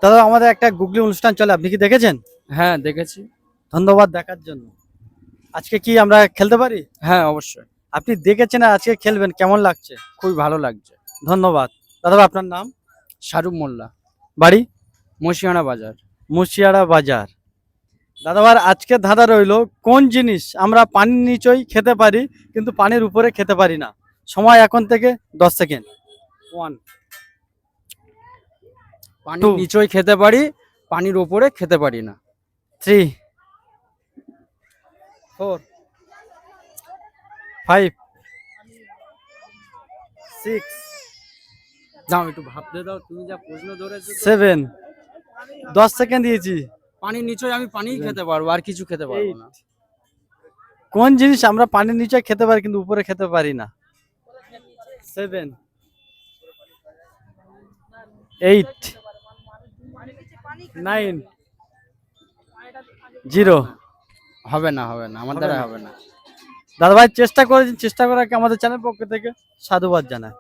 দাদা আমাদের একটা গুগলি অনুষ্ঠান চলে, আপনি কি দেখেছেন? হ্যাঁ দেখেছি। ধন্যবাদ দেখার জন্য। আজকে কি আমরা খেলতে পারি? হ্যাঁ অবশ্যই। আপনি দেখেছেন আর আজকে খেলবেন, কেমন লাগছে? খুবই ভালো লাগছে। ধন্যবাদ। দাদা আপনার নাম? শাহরুখ মোল্লা, বাড়ি? মসিয়ানা বাজার। মুশিয়ারা বাজার। দাদাবার আজকে ধাঁধা রইলো, কোন জিনিস আমরা পানির নিচেই খেতে পারি কিন্তু পানির উপরে খেতে পারি না? সময় এখন থেকে 10 সেকেন্ড। 1 পানির Two. নিচয় খেতে পারি, পানির ওপরে খেতে পারি না। 3 4 5 6 দাও একটু ভাবতে দাও, তুমি যা প্রশ্ন ধরেছো তো। 7 10 সেকেন্ড দিয়েছি। পানির নিচয় আমি পানিই খেতে পারবো, আর কিছু খেতে পারবো না। কোন জিনিস আমরা পানির নিচে খেতে পারি কিন্তু উপরে খেতে পারি না? 7 8 9 0। হবে না, হবে না, আমার দ্বারা হবে না। দাদা ভাই চেষ্টা করেছেন, চেষ্টা করাকে আমাদের চ্যানেল পক্ষ থেকে সাধুবাদ জানাই।